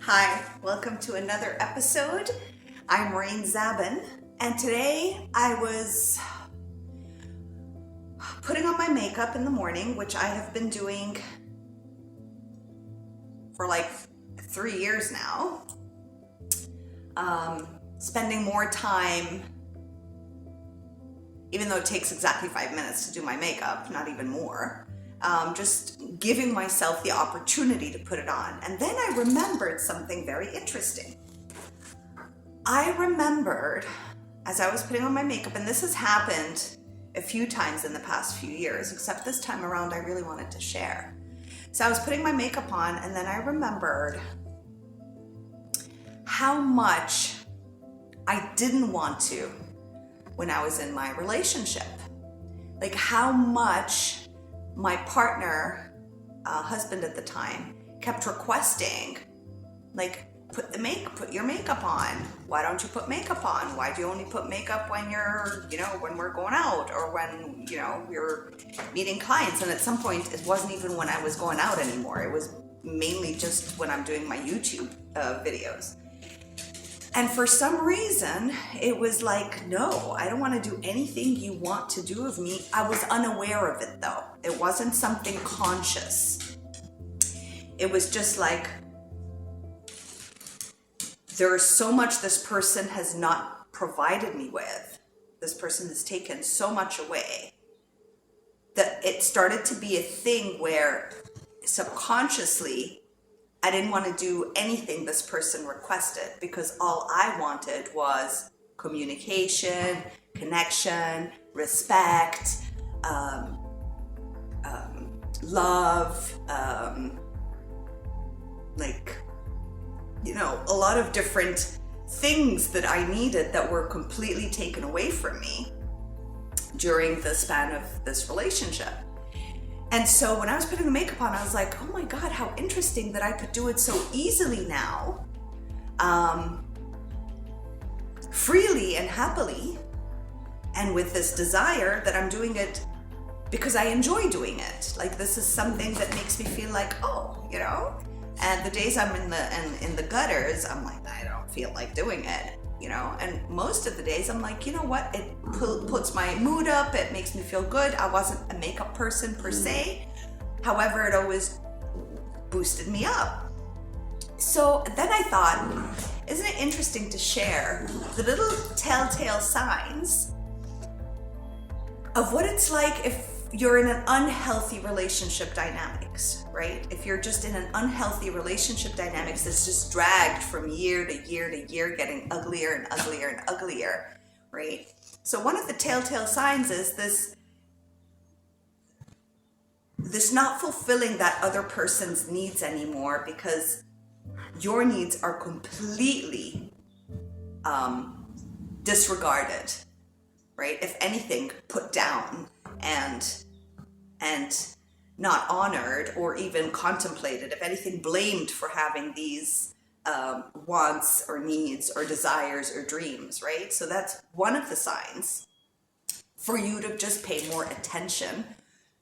Hi, welcome to another episode. I'm Zaben, and today I was putting on my makeup in the morning, which I have been doing for like 3 years now. Spending more time, even though it takes exactly 5 minutes to do my makeup, not even more. Just giving myself the opportunity to put it on. And then I remembered something very interesting. I remembered as I was putting on my makeup, and this has happened a few times in the past few years, except this time around I really wanted to share. So I was putting my makeup on, and then I remembered how much I didn't want to when I was in my relationship. Like how much my partner, husband at the time, kept requesting, like, put your makeup on. Why don't you put makeup on? Why do you only put makeup when you're, when we're going out or when, we're meeting clients? And at some point, it wasn't even when I was going out anymore. It was mainly just when I'm doing my YouTube videos. And for some reason, it was like, no, I don't want to do anything you want to do of me. I was unaware of it though. It wasn't something conscious. It was just like, there is so much this person has not provided me with. This person has taken so much away that it started to be a thing where subconsciously, I didn't want to do anything this person requested because all I wanted was communication, connection, respect, love, a lot of different things that I needed that were completely taken away from me during the span of this relationship. And so when I was putting the makeup on, I was like, oh my God, how interesting that I could do it so easily now, freely and happily, and with this desire that I'm doing it because I enjoy doing it. Like this is something that makes me feel like, and the days I'm in the gutters, I'm like, I don't feel like doing it. And most of the days I'm like, you know what, it puts my mood up, it makes me feel good. I wasn't a makeup person per se, however, it always boosted me up. So then I thought, isn't it interesting to share the little telltale signs of what it's like if you're in an unhealthy relationship dynamics, right? If you're just in an unhealthy relationship dynamics that's just dragged from year to year to year, getting uglier and uglier and uglier, right? So one of the telltale signs is this not fulfilling that other person's needs anymore because your needs are completely disregarded, right? If anything, put down and not honored or even contemplated, if anything, blamed for having these wants or needs or desires or dreams, right? So that's one of the signs for you to just pay more attention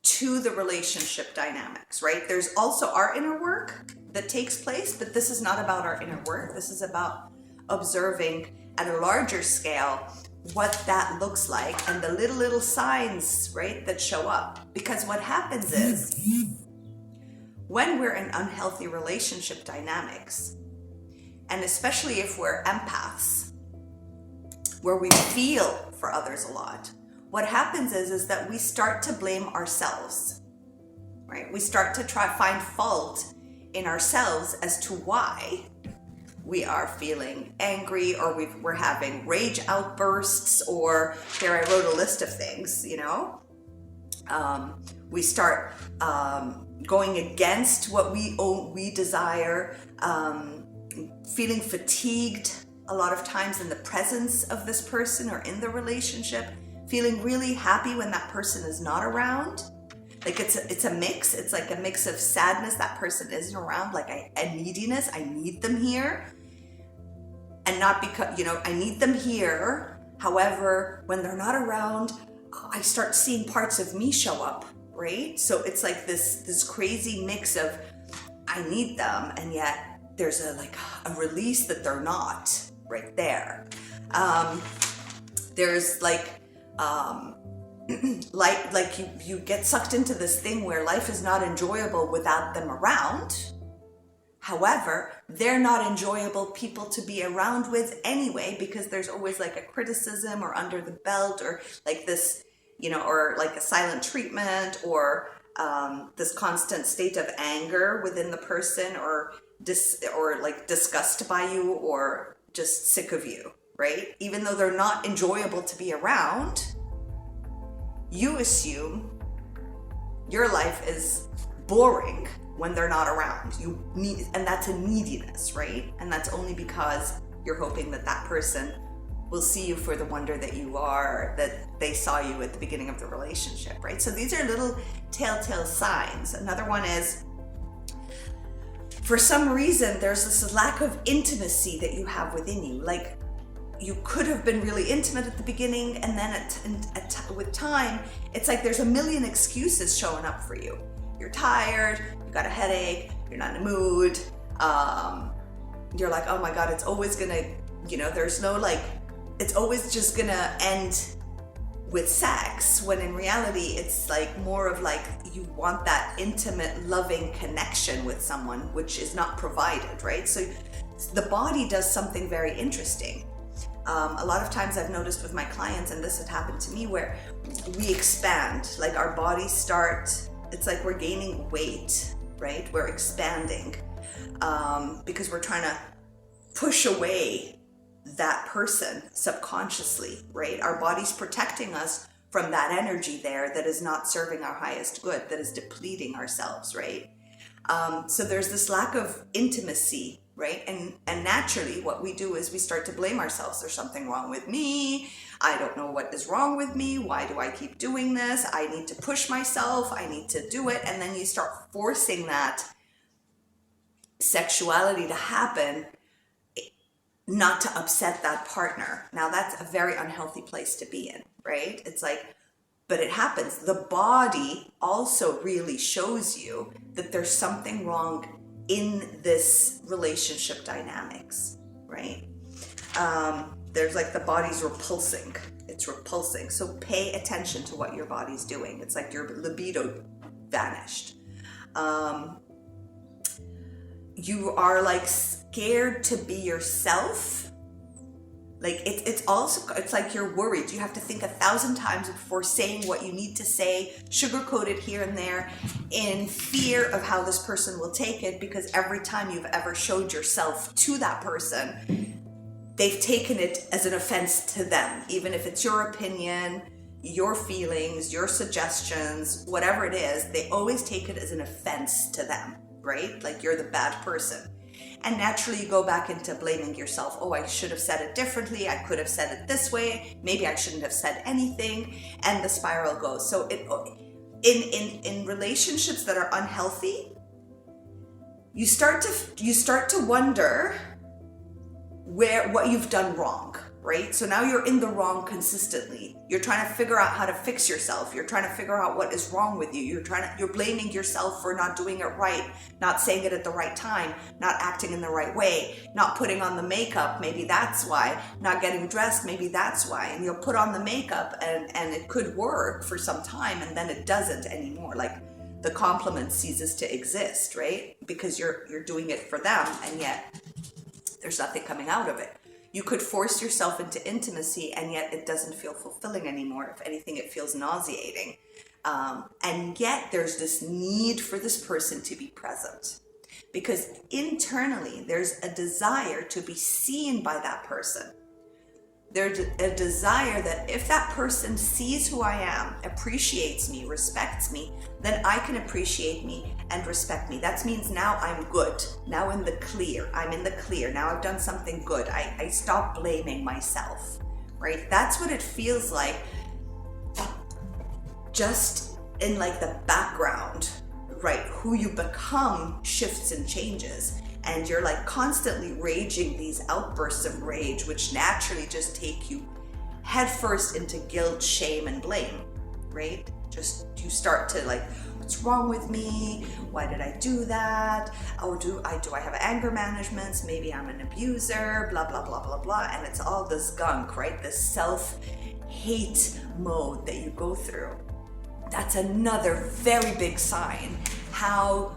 to the relationship dynamics, right? There's also our inner work that takes place, but this is not about our inner work. This is about observing at a larger scale what that looks like and the little signs, right, that show up. Because what happens is when we're in unhealthy relationship dynamics, and especially if we're empaths, where we feel for others a lot, what happens is that we start to blame ourselves, right? We start to find fault in ourselves as to why we are feeling angry, or we're having rage outbursts, or here I wrote a list of things, we start going against what we desire, feeling fatigued a lot of times in the presence of this person or in the relationship, feeling really happy when that person is not around. Like it's a mix. It's like a mix of sadness that person isn't around, like a neediness. I need them here. And not because, I need them here. However, when they're not around, I start seeing parts of me show up, right? So it's like this crazy mix of I need them, and yet there's a release that they're not right there. There's you get sucked into this thing where life is not enjoyable without them around. However, they're not enjoyable people to be around with anyway, because there's always like a criticism or under the belt, or like this, or like a silent treatment, or this constant state of anger within the person, or disgust by you, or just sick of you, right? Even though they're not enjoyable to be around, you assume your life is boring when they're not around. And that's a neediness, right? And that's only because you're hoping that that person will see you for the wonder that you are, that they saw you at the beginning of the relationship, right? So these are little telltale signs. Another one is, for some reason, there's this lack of intimacy that you have within you. Like, you could have been really intimate at the beginning, and then with time, it's like there's a million excuses showing up for you. You're tired, you got a headache, you're not in the mood, you're like, oh my God, it's always gonna, there's no it's always just gonna end with sex, when in reality, it's like more of like, you want that intimate, loving connection with someone, which is not provided, right? So the body does something very interesting. A lot of times I've noticed with my clients, and this had happened to me, where we expand, like our bodies start, it's like we're gaining weight, right? We're expanding because we're trying to push away that person subconsciously, right? Our body's protecting us from that energy there that is not serving our highest good, that is depleting ourselves, right? So there's this lack of intimacy, right? And naturally what we do is we start to blame ourselves. There's something wrong with me. I don't know what is wrong with me. Why do I keep doing this? I need to push myself. I need to do it. And then you start forcing that sexuality to happen, not to upset that partner. Now that's a very unhealthy place to be in, right? It's like, but it happens. The body also really shows you that there's something wrong in this relationship dynamics, right? There's like the body's repulsing. It's repulsing. So pay attention to what your body's doing. It's like your libido vanished. You are like scared to be yourself. Like it's like you're worried. You have to think 1,000 times before saying what you need to say, sugarcoat it here and there, in fear of how this person will take it, because every time you've ever showed yourself to that person, they've taken it as an offense to them. Even if it's your opinion, your feelings, your suggestions, whatever it is, they always take it as an offense to them, right? Like you're the bad person. And naturally you go back into blaming yourself. Oh, I should have said it differently. I could have said it this way. Maybe I shouldn't have said anything. And the spiral goes. So in relationships that are unhealthy, you start to wonder what you've done wrong, right? So now you're in the wrong consistently. You're trying to figure out how to fix yourself. You're trying to figure out what is wrong with you. You're blaming yourself for not doing it right, not saying it at the right time, not acting in the right way, not putting on the makeup. Maybe that's why. Not getting dressed. Maybe that's why. And you'll put on the makeup and it could work for some time, and then it doesn't anymore. Like the compliment ceases to exist, right? Because you're doing it for them, and yet there's nothing coming out of it. You could force yourself into intimacy, and yet it doesn't feel fulfilling anymore. If anything, it feels nauseating. And yet there's this need for this person to be present, because internally there's a desire to be seen by that person. There's a desire that if that person sees who I am, appreciates me, respects me, then I can appreciate me and respect me. That means now I'm good. Now in the clear. I'm in the clear. Now I've done something good. I stop blaming myself, right? That's what it feels like, just in like the background, right? Who you become shifts and changes. And you're like constantly raging these outbursts of rage, which naturally just take you headfirst into guilt, shame, and blame, right? Just you start to like what's wrong with me? Why did I do that? Oh, do I have anger managements? Maybe I'm an abuser, blah, blah, blah, blah, blah. And it's all this gunk, right? This self-hate mode that you go through. That's another very big sign how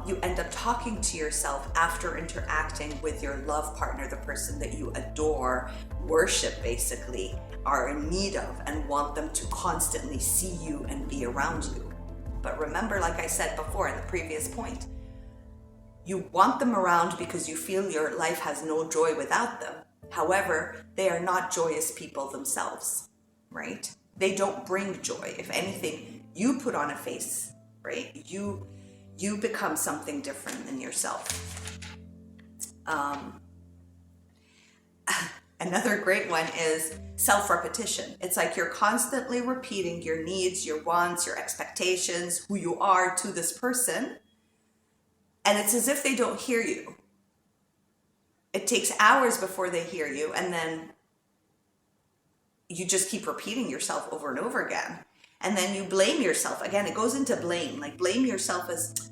you end up talking to yourself after interacting with your love partner, the person that you adore, worship basically, are in need of, and want them to constantly see you and be around you. But remember, like I said before in the previous point, you want them around because you feel your life has no joy without them. However, they are not joyous people themselves, right? They don't bring joy. If anything, you put on a face, right? You become something different than yourself. Another great one is self-repetition. It's like you're constantly repeating your needs, your wants, your expectations, who you are to this person. And it's as if they don't hear you. It takes hours before they hear you, and then you just keep repeating yourself over and over again. And then you blame yourself. Again, it goes into blame. Like blame yourself as,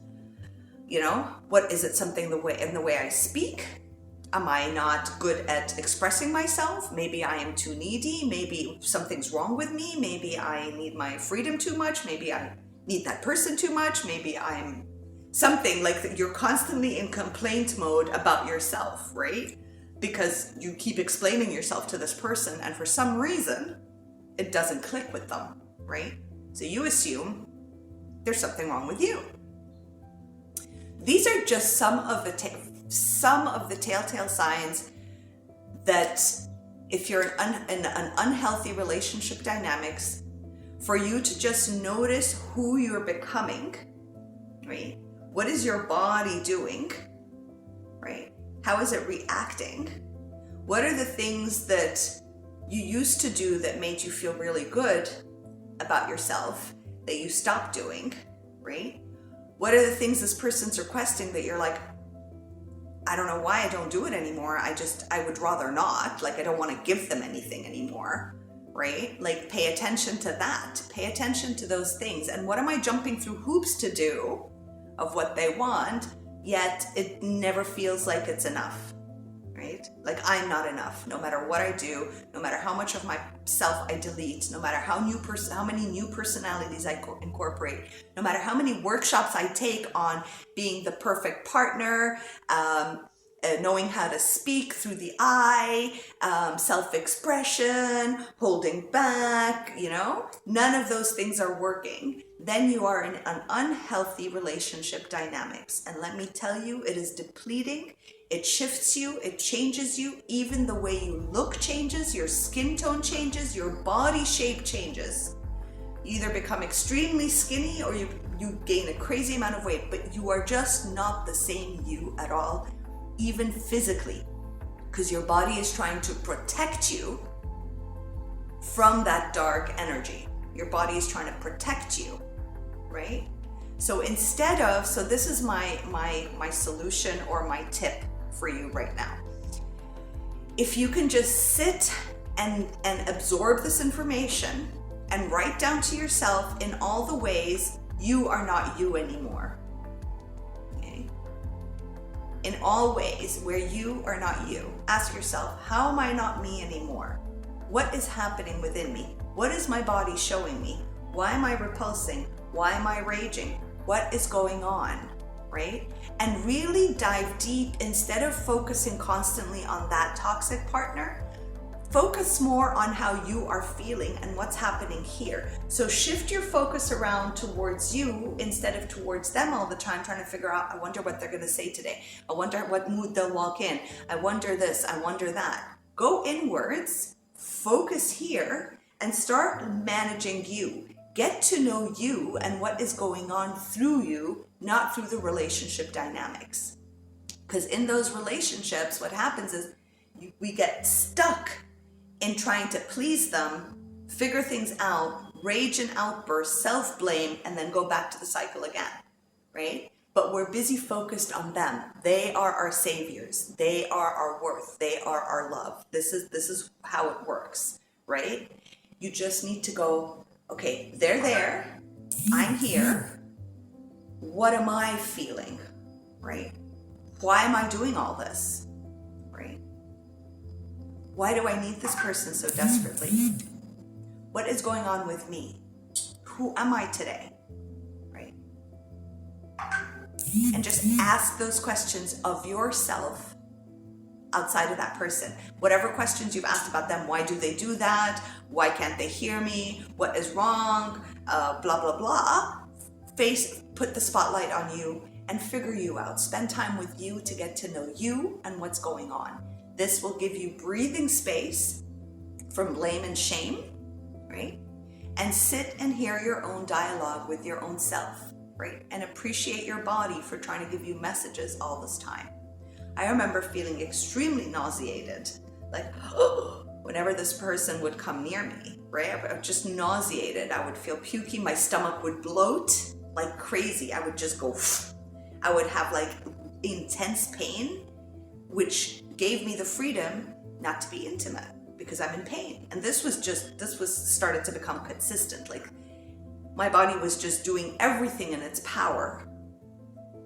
what is it, something in the way I speak? Am I not good at expressing myself? Maybe I am too needy. Maybe something's wrong with me. Maybe I need my freedom too much. Maybe I need that person too much. Maybe I'm something like that. You're constantly in complaint mode about yourself, right? Because you keep explaining yourself to this person, and for some reason, it doesn't click with them, right? So you assume there's something wrong with you. These are just some of the telltale signs that if you're in an unhealthy relationship dynamics, for you to just notice who you're becoming, right? What is your body doing, right? How is it reacting? What are the things that you used to do that made you feel really good about yourself that you stopped doing, right? What are the things this person's requesting that you're like, I don't know why I don't do it anymore. I would rather not. Like, I don't want to give them anything anymore, right? Like, pay attention to that. Pay attention to those things. And what am I jumping through hoops to do of what they want, yet it never feels like it's enough, right? Like, I'm not enough. No matter what I do, no matter how much of myself I delete, no matter how many new personalities I incorporate, no matter how many workshops I take on being the perfect partner, knowing how to speak through the eye, self-expression, holding back, none of those things are working. Then you are in an unhealthy relationship dynamics. And let me tell you, it is depleting. It shifts you, it changes you, even the way you look changes, your skin tone changes, your body shape changes. You either become extremely skinny or you gain a crazy amount of weight, but you are just not the same you at all, even physically, because your body is trying to protect you from that dark energy. Your body is trying to protect you, right? So so this is my solution or my tip for you right now. If you can just sit and absorb this information and write down to yourself in all the ways you are not you anymore. Okay? In all ways where you are not you. Ask yourself, how am I not me anymore? What is happening within me? What is my body showing me? Why am I repulsing? Why am I raging? What is going on, right? And really dive deep. Instead of focusing constantly on that toxic partner, focus more on how you are feeling and what's happening here. So shift your focus around towards you instead of towards them all the time, trying to figure out, I wonder what they're going to say today. I wonder what mood they'll walk in. I wonder this, I wonder that. Go inwards, focus here, and start managing you. Get to know you and what is going on through you, not through the relationship dynamics. Because in those relationships, what happens is we get stuck in trying to please them, figure things out, rage and outburst, self-blame, and then go back to the cycle again, right? But we're busy focused on them. They are our saviors. They are our worth. They are our love. This is how it works, right? You just need to go, okay, they're there, I'm here, what am I feeling, right? Why am I doing all this, right? Why do I need this person so desperately? What is going on with me? Who am I today, right? And just ask those questions of yourself outside of that person. Whatever questions you've asked about them, why do they do that? Why can't they hear me? What is wrong? Blah, blah, blah. Put the spotlight on you and figure you out. Spend time with you to get to know you and what's going on. This will give you breathing space from blame and shame, right? And sit and hear your own dialogue with your own self, right? And appreciate your body for trying to give you messages all this time. I remember feeling extremely nauseated, like, whenever this person would come near me, right? I was just nauseated. I would feel pukey. My stomach would bloat like crazy. I would just go, I would have like intense pain, which gave me the freedom not to be intimate because I'm in pain. And this was started to become consistent. Like my body was just doing everything in its power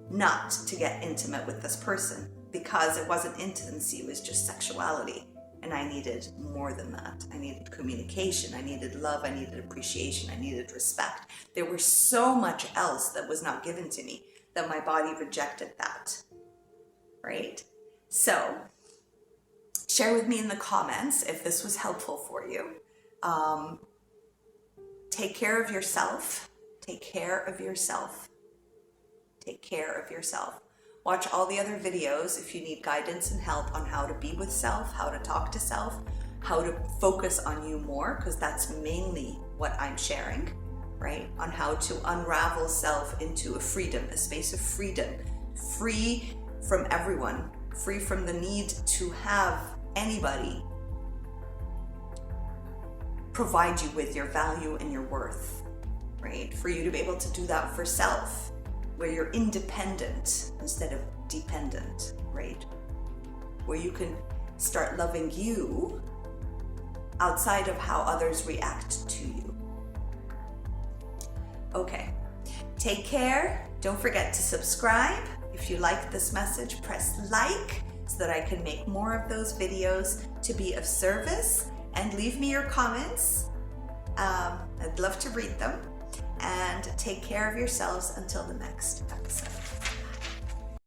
not to get intimate with this person, because it wasn't intimacy, it was just sexuality. And I needed more than that. I needed communication, I needed love, I needed appreciation, I needed respect. There was so much else that was not given to me that my body rejected that, right? So, share with me in the comments if this was helpful for you. Take care of yourself. Take care of yourself. Take care of yourself. Watch all the other videos if you need guidance and help on how to be with self, how to talk to self, how to focus on you more, because that's mainly what I'm sharing, right? On how to unravel self into a freedom, a space of freedom, free from everyone, free from the need to have anybody provide you with your value and your worth, right? For you to be able to do that for self, where you're independent instead of dependent, right? Where you can start loving you outside of how others react to you. Okay, take care. Don't forget to subscribe. If you like this message, press like so that I can make more of those videos to be of service, and leave me your comments. I'd love to read them. And take care of yourselves until the next episode.